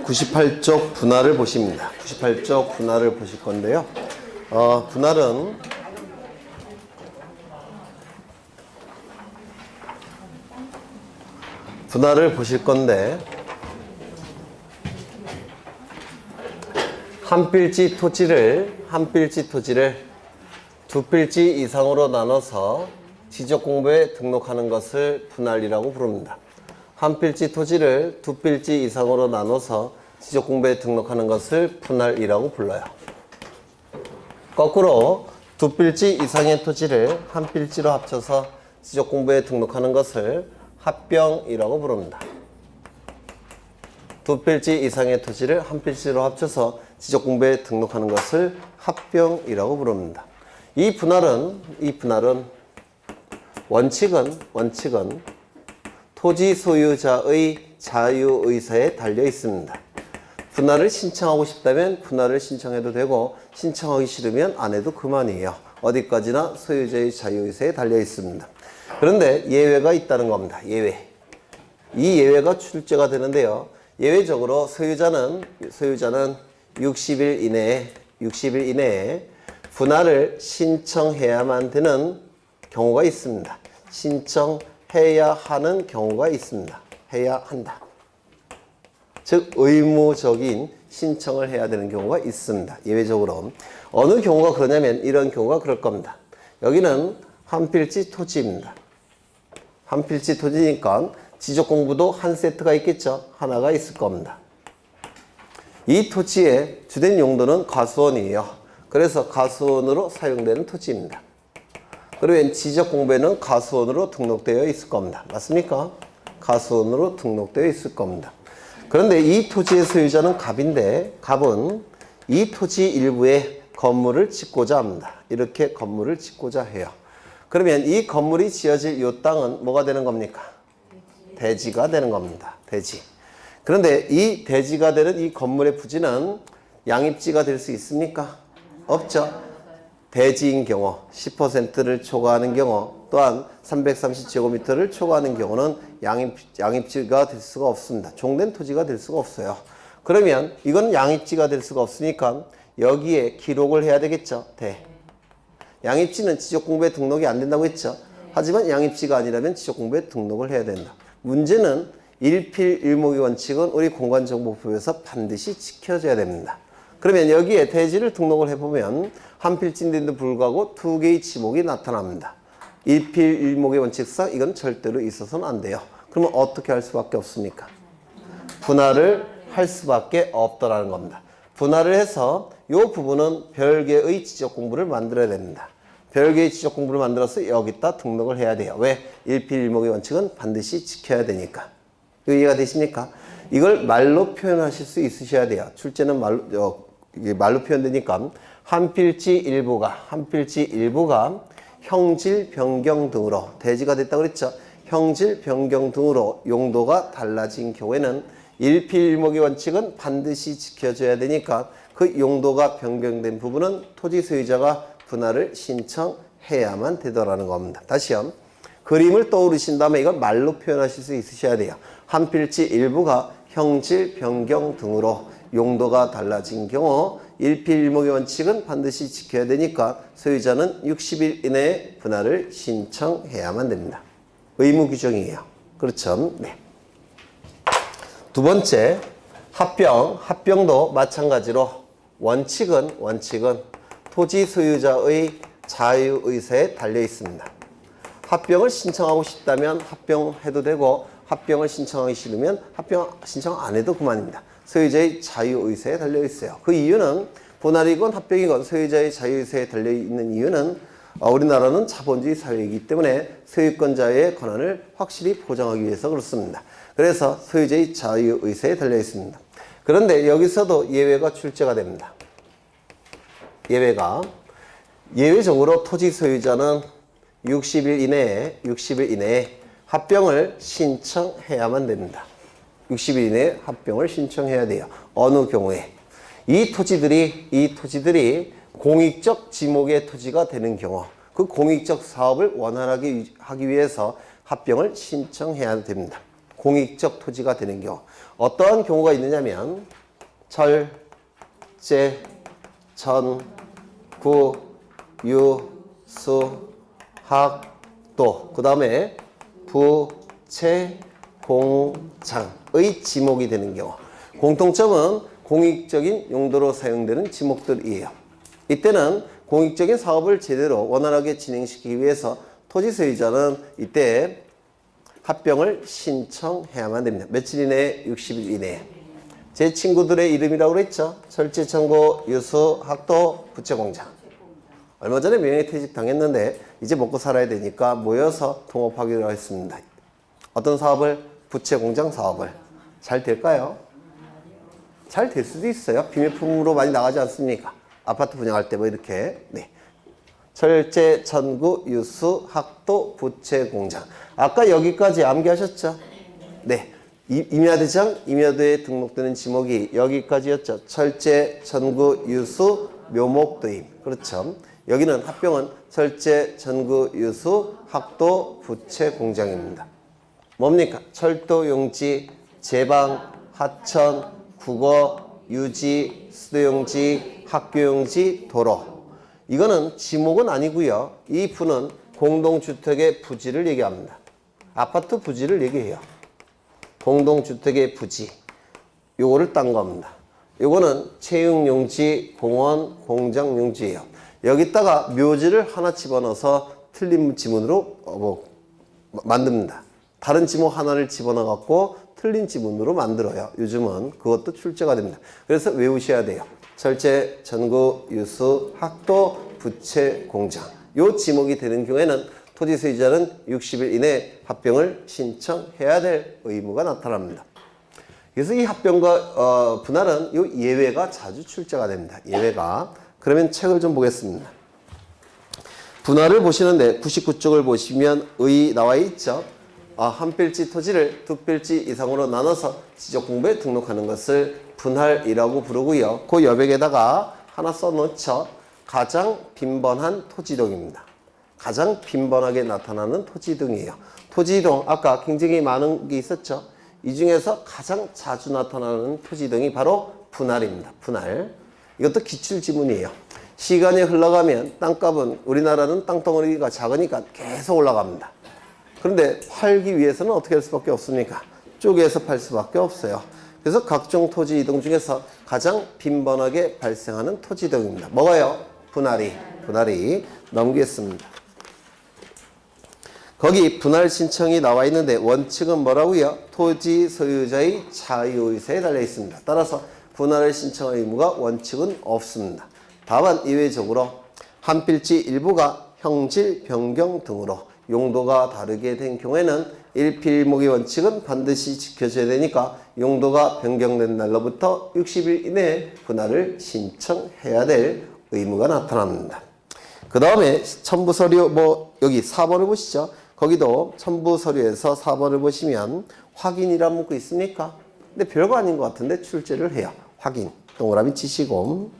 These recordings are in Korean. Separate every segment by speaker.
Speaker 1: 98쪽 분할을 보십니다. 98쪽 분할을 보실 건데요. 분할을 보실 건데, 한 필지 토지를 두 필지 이상으로 나눠서 지적 공부에 등록하는 것을 분할이라고 부릅니다. 한 필지 토지를 두 필지 이상으로 나눠서 지적 공부에 등록하는 것을 분할이라고 불러요. 거꾸로 두 필지 이상의 토지를 한 필지로 합쳐서 지적 공부에 등록하는 것을 합병이라고 부릅니다. 두 필지 이상의 토지를 한 필지로 합쳐서 지적 공부에 등록하는 것을 합병이라고 부릅니다. 이 분할은 원칙은 토지 소유자의 자유의사에 달려 있습니다. 분할을 신청하고 싶다면 분할을 신청해도 되고, 신청하기 싫으면 안 해도 그만이에요. 어디까지나 소유자의 자유의사에 달려 있습니다. 그런데 예외가 있다는 겁니다. 예외. 이 예외가 출제가 되는데요. 예외적으로 소유자는 60일 이내에 분할을 신청해야만 되는 경우가 있습니다. 신청해야 하는 경우가 있습니다. 해야 한다. 즉 의무적인 신청을 해야 되는 경우가 있습니다. 예외적으로. 어느 경우가 그러냐면 이런 경우가 그럴 겁니다. 여기는 한 필지 토지입니다. 한 필지 토지니까 지적 공부도 한 세트가 있겠죠. 하나가 있을 겁니다. 이 토지의 주된 용도는 가수원이에요. 그래서 가수원으로 사용되는 토지입니다. 그러면 지적 공부에는 가수원으로 등록되어 있을 겁니다. 맞습니까? 가수원으로 등록되어 있을 겁니다. 그런데 이 토지의 소유자는 갑인데, 갑은 이 토지 일부에 건물을 짓고자 합니다. 이렇게 건물을 짓고자 해요. 그러면 이 건물이 지어질 이 땅은 뭐가 되는 겁니까? 대지가 되는 겁니다. 대지. 그런데 이 대지가 되는 이 건물의 부지는 양입지가 될 수 있습니까? 없죠. 대지인 경우 10%를 초과하는 경우, 또한 330제곱미터를 초과하는 경우는 양입지가 될 수가 없습니다. 종된 토지가 될 수가 없어요. 그러면 이건 양입지가 될 수가 없으니까 여기에 기록을 해야 되겠죠. 양입지는 지적공부에 등록이 안 된다고 했죠. 하지만 양입지가 아니라면 지적공부에 등록을 해야 된다. 문제는 일필일목의 원칙은 우리 공간정보법에서 반드시 지켜져야 됩니다. 그러면 여기에 대지를 등록을 해보면 한 필지인데도 불구하고 두 개의 지목이 나타납니다. 일필일목의 원칙상 이건 절대로 있어서는 안 돼요. 그러면 어떻게 할 수밖에 없습니까? 분할을 할 수밖에 없다라는 겁니다. 분할을 해서 이 부분은 별개의 지적 공부를 만들어야 됩니다. 별개의 지적 공부를 만들어서 여기다 등록을 해야 돼요. 왜? 일필일목의 원칙은 반드시 지켜야 되니까. 이해가 되십니까? 이걸 말로 표현하실 수 있으셔야 돼요. 출제는 말로 표현되니까 한 필지 일부가 형질 변경 등으로 대지가 됐다고 그랬죠. 형질 변경 등으로 용도가 달라진 경우에는 일필일목의 원칙은 반드시 지켜줘야 되니까 그 용도가 변경된 부분은 토지 소유자가 분할을 신청해야만 되더라는 겁니다. 다시요. 그림을 떠오르신 다음에 이걸 말로 표현하실 수 있으셔야 돼요. 한 필지 일부가 형질 변경 등으로 용도가 달라진 경우 일필일목의 원칙은 반드시 지켜야 되니까 소유자는 60일 이내에 분할을 신청해야만 됩니다. 의무 규정이에요. 그렇죠? 네. 두 번째, 합병도 마찬가지로 원칙은 토지 소유자의 자유의사에 달려 있습니다. 합병을 신청하고 싶다면 합병해도 되고, 합병을 신청하기 싫으면 합병 신청 안 해도 그만입니다. 소유자의 자유의사에 달려 있어요. 그 이유는 분할이건 합병이건 소유자의 자유의사에 달려 있는 이유는 우리나라는 자본주의 사회이기 때문에 소유권자의 권한을 확실히 보장하기 위해서 그렇습니다. 그래서 소유자의 자유의사에 달려 있습니다. 그런데 여기서도 예외가 출제가 됩니다. 예외적으로 토지 소유자는 60일 이내에 합병을 신청해야만 됩니다. 60일 이내에 합병을 신청해야 돼요. 어느 경우에? 이 토지들이 공익적 지목의 토지가 되는 경우, 그 공익적 사업을 원활하게 하기 위해서 합병을 신청해야 됩니다. 공익적 토지가 되는 경우. 어떠한 경우가 있느냐면 철제, 전, 구, 유, 수, 학, 도. 그 다음에 부채, 공장의 지목이 되는 경우. 공통점은 공익적인 용도로 사용되는 지목들이에요. 이때는 공익적인 사업을 제대로 원활하게 진행시키기 위해서 토지 소유자는 이때 합병을 신청해야만 됩니다. 며칠 이내에? 60일 이내에. 제 친구들의 이름이라고 그랬죠. 철제, 천고, 유수, 학도, 부채공장. 얼마 전에 명예퇴직 당했는데 이제 먹고 살아야 되니까 모여서 통합하기로 했습니다. 어떤 사업을? 부채공장 사업을. 잘 될까요? 잘 될 수도 있어요. 비매품으로 많이 나가지 않습니까? 아파트 분양할 때 뭐 이렇게. 네. 철제, 천구, 유수, 학도, 부채공장. 아까 여기까지 암기하셨죠? 네. 임야대장, 임야도에 등록되는 지목이 여기까지였죠. 철제, 천구, 유수, 묘목도임. 그렇죠. 여기는 합병은 철제, 천구, 유수, 학도, 부채공장입니다. 뭡니까? 철도 용지, 제방, 하천, 국어, 유지, 수도용지, 학교용지, 도로. 이거는 지목은 아니고요. 이 부는 공동주택의 부지를 얘기합니다. 아파트 부지를 얘기해요. 공동주택의 부지. 요거를 딴 겁니다. 요거는 체육용지, 공원, 공장용지예요. 여기다가 묘지를 하나 집어넣어서 틀린 지문으로 만듭니다. 다른 지목 하나를 집어넣어갖고 틀린 지문으로 만들어요. 요즘은 그것도 출제가 됩니다. 그래서 외우셔야 돼요. 철제, 전구, 유수, 학도, 부채, 공장. 요 지목이 되는 경우에는 토지 소유자는 60일 이내에 합병을 신청해야 될 의무가 나타납니다. 그래서 이 합병과 분할은 요 예외가 자주 출제가 됩니다. 예외가. 그러면 책을 좀 보겠습니다. 분할을 보시는데 99쪽을 보시면 의 나와 있죠. 한 필지 토지를 두 필지 이상으로 나눠서 지적공부에 등록하는 것을 분할이라고 부르고요. 그 여백에다가 하나 써놓죠. 가장 빈번한 토지동입니다. 가장 빈번하게 나타나는 토지동이에요. 토지동 아까 굉장히 많은 게 있었죠. 이 중에서 가장 자주 나타나는 토지동이 바로 분할입니다. 분할. 이것도 기출지문이에요. 시간이 흘러가면 땅값은 우리나라는 땅덩어리가 작으니까 계속 올라갑니다. 그런데 팔기 위해서는 어떻게 할 수밖에 없습니까? 쪼개서 팔 수밖에 없어요. 그래서 각종 토지 이동 중에서 가장 빈번하게 발생하는 토지 이동입니다. 뭐가요? 분할이 넘기겠습니다. 거기 분할 신청이 나와 있는데 원칙은 뭐라고요? 토지 소유자의 자유의사에 달려 있습니다. 따라서 분할을 신청할 의무가 원칙은 없습니다. 다만 이외적으로 한 필지 일부가 형질 변경 등으로 용도가 다르게 된 경우에는 일필일목의 원칙은 반드시 지켜져야 되니까 용도가 변경된 날로부터 60일 이내에 분할을 신청해야 될 의무가 나타납니다. 그 다음에 첨부서류 여기 4번을 보시죠. 거기도 첨부서류에서 4번을 보시면 확인이라는 문구 있습니까? 근데 별거 아닌 것 같은데 출제를 해요. 확인. 동그라미 치시고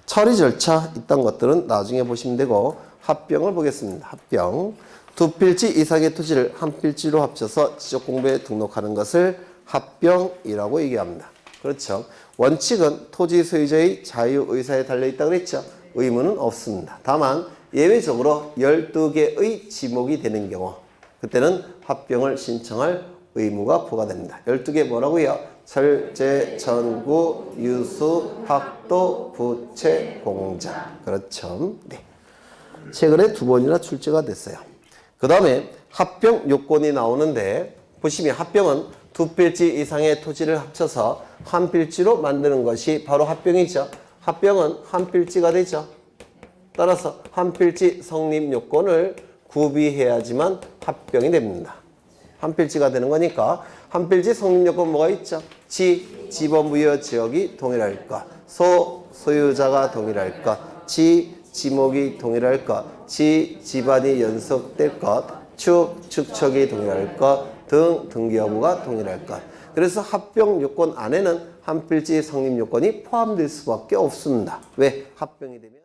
Speaker 1: 처리 절차 이딴 것들은 나중에 보시면 되고 합병을 보겠습니다. 합병. 두 필지 이상의 토지를 한 필지로 합쳐서 지적공부에 등록하는 것을 합병이라고 얘기합니다. 그렇죠. 원칙은 토지 소유자의 자유의사에 달려있다 그랬죠. 의무는 없습니다. 다만 예외적으로 12개의 지목이 되는 경우 그때는 합병을 신청할 의무가 부과됩니다. 12개 뭐라고요? 철제, 전구, 유수, 학도, 부채, 공장. 그렇죠. 네. 최근에 2번이나 출제가 됐어요. 그 다음에 합병 요건이 나오는데 보시면 합병은 두 필지 이상의 토지를 합쳐서 한 필지로 만드는 것이 바로 합병이죠. 합병은 한 필지가 되죠. 따라서 한 필지 성립 요건을 구비해야지만 합병이 됩니다. 한 필지가 되는 거니까 한 필지 성립 요건 뭐가 있죠? 지범부여 지역이 동일할 것, 소유자가 동일할 것, 지목이 동일할 것, 집안이 연속될 것, 축척이 동일할 것, 등기 여부가 동일할 것. 그래서 합병 요건 안에는 한 필지 성립 요건이 포함될 수밖에 없습니다. 왜? 합병이 되면